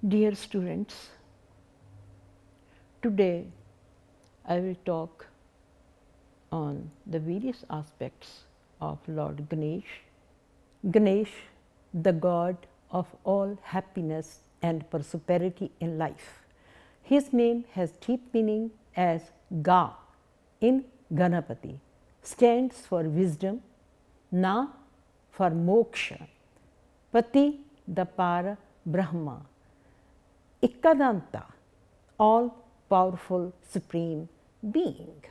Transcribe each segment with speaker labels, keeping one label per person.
Speaker 1: Dear students, today I will talk on the various aspects of Lord Ganesh. Ganesh, the god of all happiness and prosperity in life. His name has deep meaning as Ga in Ganapati, stands for wisdom, Na for moksha, Pati the para Brahma, Ikkadanta, all powerful supreme being.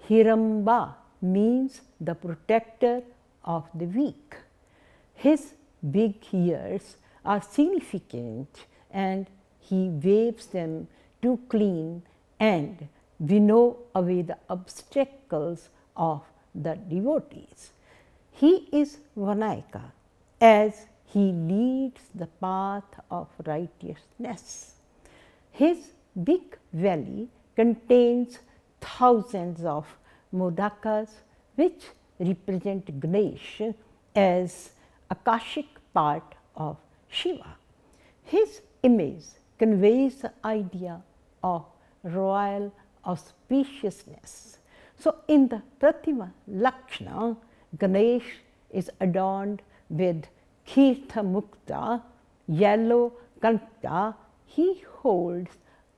Speaker 1: Hiramba means the protector of the weak. His big ears are significant and he waves them to clean and winnow away the obstacles of the devotees. He is Vinayaka as he leads the path of righteousness. His big valley contains thousands of modakas which represent Ganesha as Akashic part of Shiva. His image conveys the idea of royal auspiciousness. So, in the Pratima Lakshana, Ganesh is adorned with Kirtha Mukta, yellow Kanta. He holds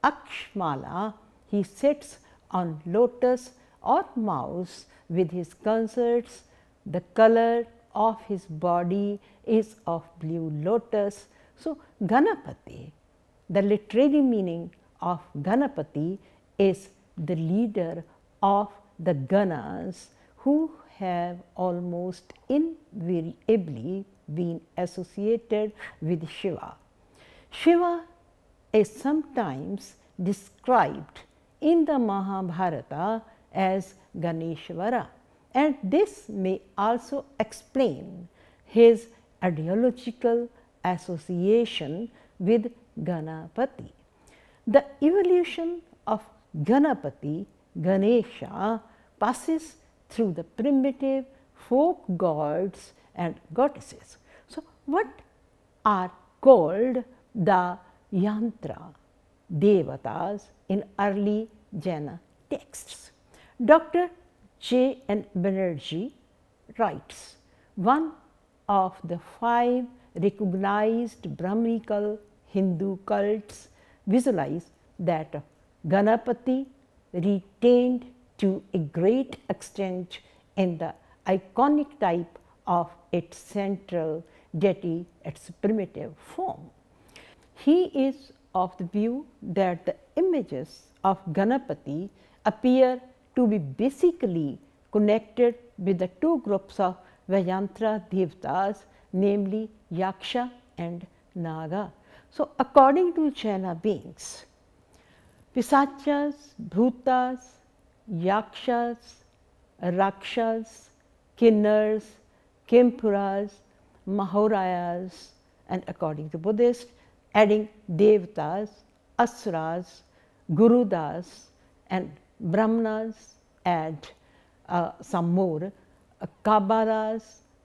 Speaker 1: Akshmala. He sits on lotus or mouse with his consorts. The color of his body is of blue lotus. So, Ganapati, the literary meaning of Ganapati is the leader of the Ganas who have almost invariably been associated with Shiva. Shiva is sometimes described in the Mahabharata as Ganeshwara, and this may also explain his ideological association with Ganapati. The evolution of Ganapati, Ganesha, passes through the primitive folk gods and goddesses. So, what are called the yantra devatas in early Jaina texts? Dr. J. N. Banerjee writes, one of the 5 recognized Brahminical Hindu cults visualize that of Ganapati retained to a great extent in the iconic type of its central deity, its primitive form. He is of the view that the images of Ganapati appear to be basically connected with the 2 groups of Vayantra Devatas, namely Yaksha and Naga. So, according to Jaina beings, Pisachas, Bhutas, Yakshas, Rakshas, Kinnars, Kempuras, Mahorayas, and according to Buddhists, adding Devatas, Asuras, Gurudas, and Brahmanas, add some more, Kabaras,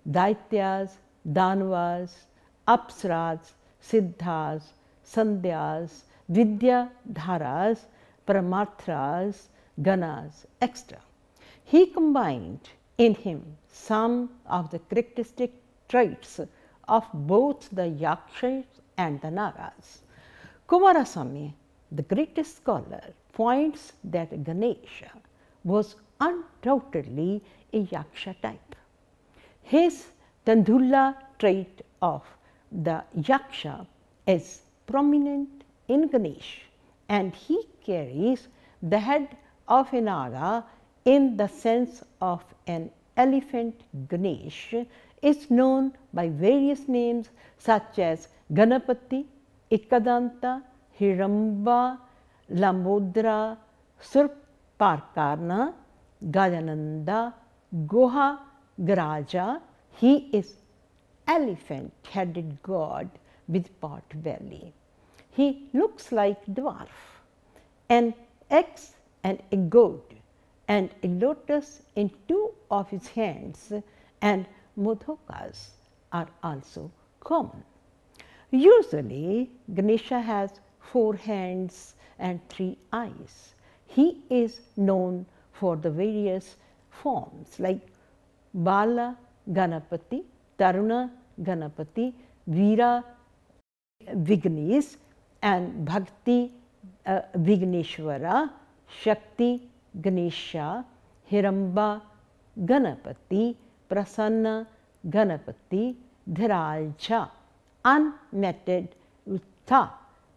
Speaker 1: Daityas, Danvas, Apsaras, Siddhas, Sandhyas, Vidyadharas, Paramatras, Ganas, etc. He combined in him some of the characteristic traits of both the Yakshas and the Nagas. Kumarasamy, the greatest scholar, points that Ganesha was undoubtedly a Yaksha type. His Tandula trait of the Yaksha is prominent in Ganesh, and he carries the head of a Naga in the sense of an elephant. Ganesh is known by various names such as Ganapati, Ikkadanta, Hiramba, Lambodra, Surparkarna, Gajananda, Goha, Garaja. He is elephant-headed god with pot belly. He looks like dwarf, an axe and a goat, and a lotus in 2 of his hands, and modhokas are also common. Usually, Ganesha has 4 hands and 3 eyes. He is known for the various forms like Bala Ganapati, Taruna Ganapati, Veera Vignesh, and Bhakti Vigneshwara, Shakti Ganesha, Hiramba Ganapati, Prasanna Ganapati, Dhiraja, Unmatted Uttha,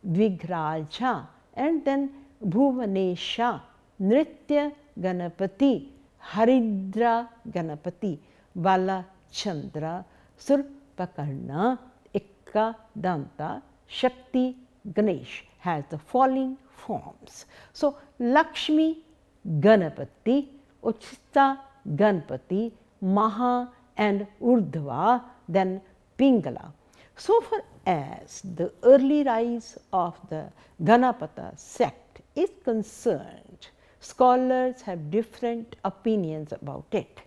Speaker 1: Vigraja, and then Bhuvanesha, Nritya Ganapati, Haridra Ganapati, Bala Chandra, Surpakarna, Danta, Shakti Ganesh has the following forms. So, Lakshmi Ganapati, Uchita Ganapati, Maha and Urdhva, then Pingala. So far as the early rise of the Ganapata sect is concerned, scholars have different opinions about it.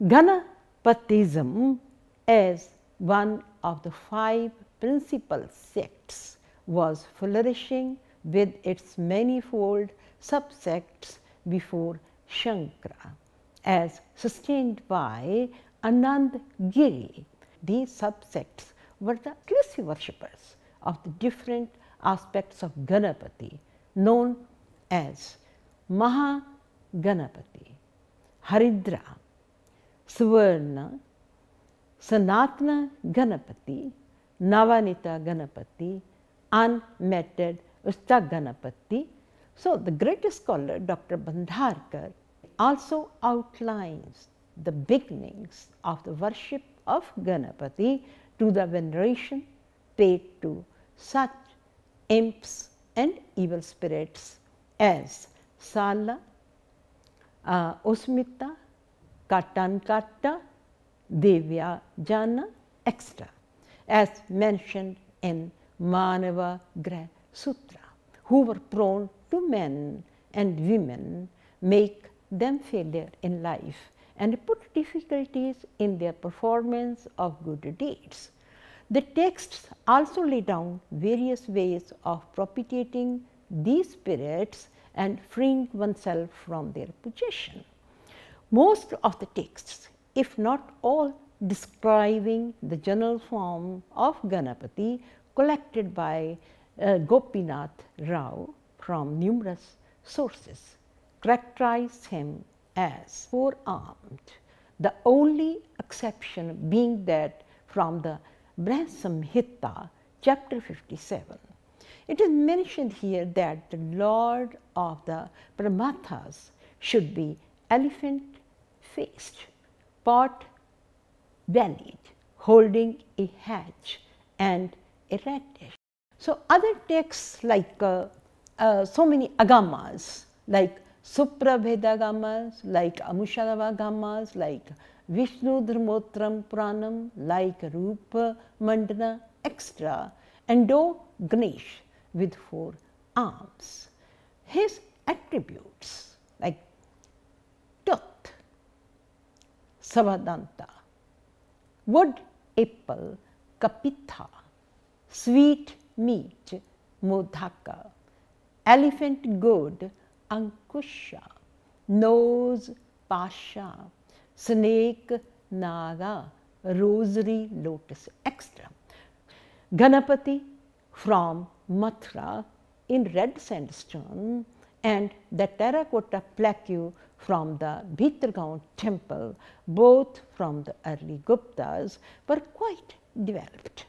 Speaker 1: Ganapatism as one of the 5 principal sects was flourishing with its manifold subsects before Shankara, as sustained by Anand Giri. These subsects were the exclusive worshippers of the different aspects of Ganapati, known as Maha Ganapati, Haridra, Suvarna, Sanatana Ganapati, Navanita Ganapati, Unmatted Usta Ganapati. So, the great scholar Dr. Bandharkar also outlines the beginnings of the worship of Ganapati to the veneration paid to such imps and evil spirits as Sala, Usmita, Katankata, Devya Jana, etc., as mentioned in Manava Grah Sutra, who were prone to men and women, make them failure in life and put difficulties in their performance of good deeds. The texts also lay down various ways of propitiating these spirits and freeing oneself from their possession. Most of the texts, if not all, describing the general form of Ganapati collected by Gopinath Rao from numerous sources, characterize him as 4-armed, the only exception being that from the Brahma-samhita, chapter 57. It is mentioned here that the lord of the Paramathas should be elephant-faced, pot-bellied, holding a hatch and a radish. So, other texts like so many agamas, like Suprabhedagamas, like Amushalavagamas, like Vishnu Dharmotram Puranam, like Rupa Mandana, etc., endow Ganesh with 4 arms. His attributes like tooth, Savadanta, wood apple, Kapitha, sweet meat, Modhaka, elephant goad, Ankusha, nose, Pasha, snake, Naga, rosary, lotus, etc. Ganapati from Mathura in red sandstone and the terracotta plaque from the Bhitargaon temple, both from the early Guptas, were quite developed.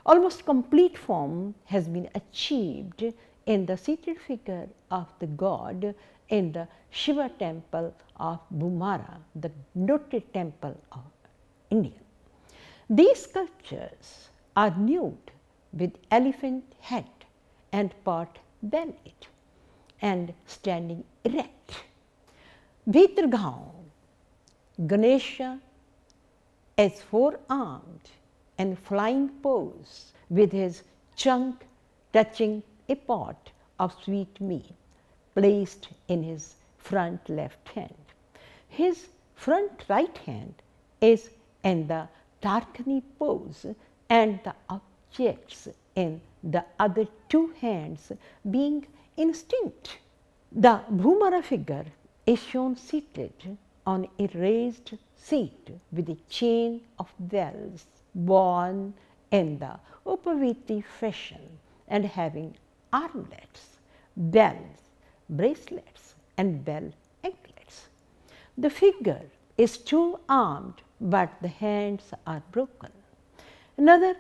Speaker 1: Almost complete form has been achieved in the seated figure of the god in the Shiva temple of Bhumara, the noted temple of India. These sculptures are nude with elephant head and pot-bellied and standing erect. Bhitargaon, Ganesha is 4-armed and flying pose with his trunk touching a pot of sweet meat placed in his front left hand. His front right hand is in the Tarkani pose and the objects in the other two hands being instinct. The Bhumara figure is shown seated on a raised seat with a chain of bells worn in the Upaviti fashion and having armlets, bells, bracelets and bell anklets. The figure is two-armed, but the hands are broken. Another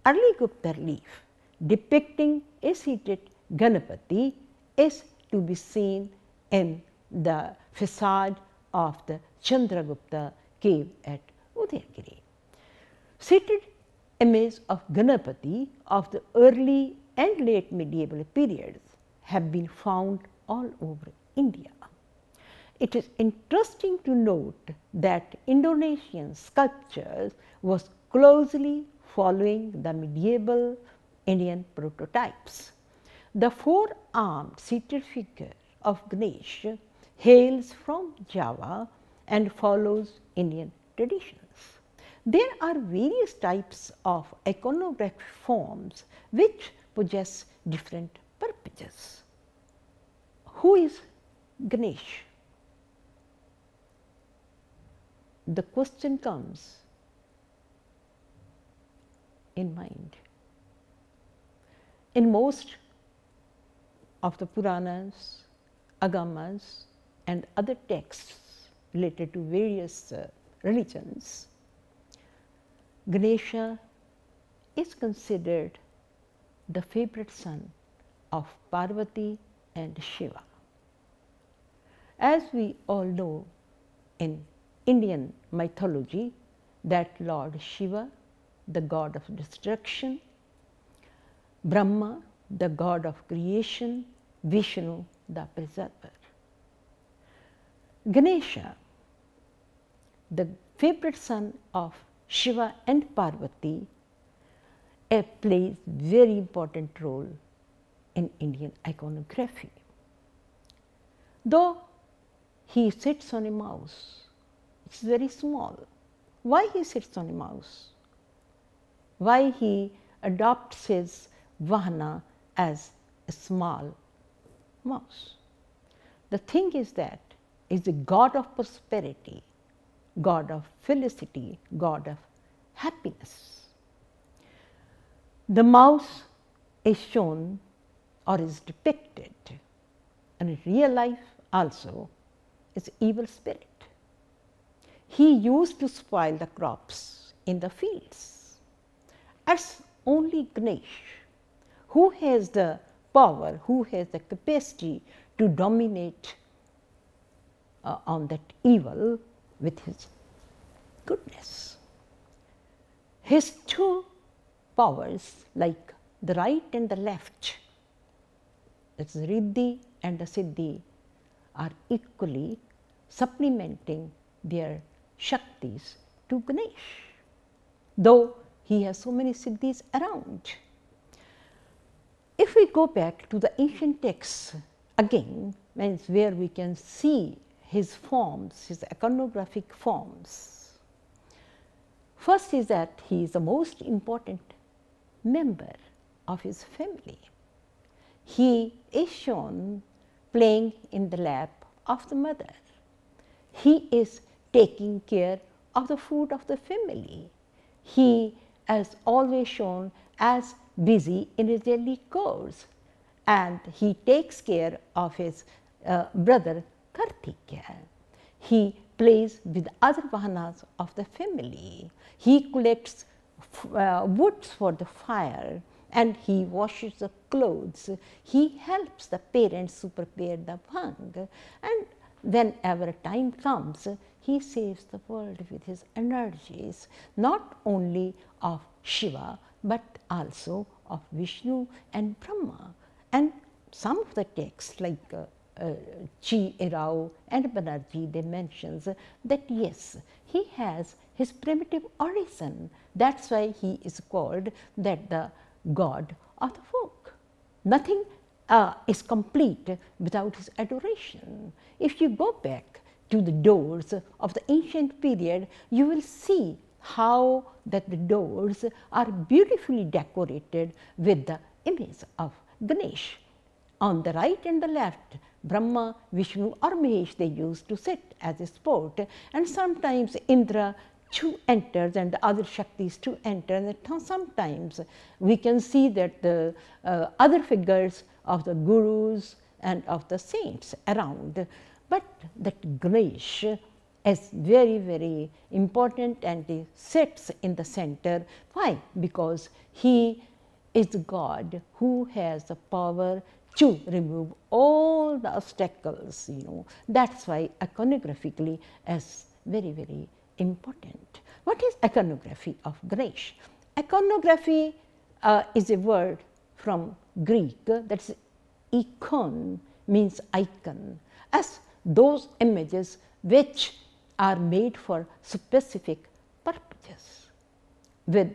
Speaker 1: early Gupta relief depicting a seated Ganapati is to be seen in the facade of the Chandragupta cave at Udayagiri. Seated image of Ganapati of the early and late medieval periods have been found all over India. It is interesting to note that Indonesian sculptures was closely following the medieval Indian prototypes. The four-armed seated figure of Ganesha hails from Java and follows Indian traditions. There are various types of iconographic forms which possess different purposes. Who is Ganesha? The question comes in mind. In most of the Puranas, Agamas and other texts related to various religions, Ganesha is considered the favorite son of Parvati and Shiva. As we all know in Indian mythology that Lord Shiva, the god of destruction, Brahma, the god of creation, Vishnu, the preserver. Ganesha, the favorite son of Shiva and Parvati, plays very important role in Indian iconography. Though he sits on a mouse, it's very small. Why he sits on a mouse? Why he adopts his vahana as a small mouse? The thing is that he is the god of prosperity, god of felicity, god of happiness. The mouse is shown or is depicted in real life also as evil spirit. He used to spoil the crops in the fields. It's only Ganesha who has the power, who has the capacity to dominate on that evil with his goodness. His two powers, like the right and the left, that's Riddhi and the Siddhi, are equally supplementing their Shaktis to Ganesha, though he has so many Siddhis around. If we go back to the ancient texts again, means where we can see his forms, his iconographic forms. First is that he is the most important member of his family. He is shown playing in the lap of the mother. He is taking care of the food of the family. He is always shown as busy in his daily chores, and he takes care of his brother Kartikeya. He plays with other vahanas of the family. He collects woods for the fire and he washes the clothes. He helps the parents to prepare the bhang, and whenever time comes, he saves the world with his energies, not only of Shiva but also of Vishnu and Brahma. And some of the texts like Chi Erao and Banerjee, they mentions that yes, he has his primitive origin. That's why he is called that the god of the folk. Nothing is complete without his adoration. If you go back to the doors of the ancient period, you will see how that the doors are beautifully decorated with the image of Ganesha. On the right and the left, Brahma, Vishnu or Mahesh, they used to sit as a sport, and sometimes Indra too enters and the other Shaktis too enter, and sometimes we can see that the other figures of the gurus and of the saints around. But that Ganesha is very, very important, and he sits in the center. Why? Because he is the God who has the power to remove all the obstacles, That's why iconographically is very, very important. What is iconography of Ganesha? Iconography is a word from Greek, that's ikon, means icon, as those images which are made for specific purposes with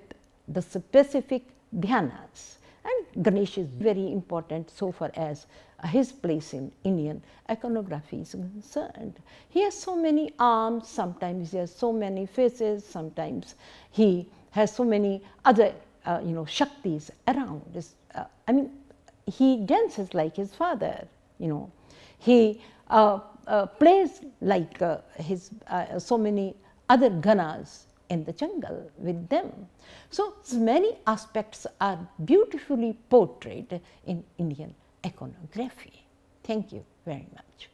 Speaker 1: the specific dhyanas. And Ganesha is very important so far as his place in Indian iconography is concerned. He has so many arms, sometimes he has so many faces, sometimes he has so many other Shaktis around. He dances like his father, He plays like his so many other ganas in the jungle with them. So many aspects are beautifully portrayed in Indian iconography. Thank you very much.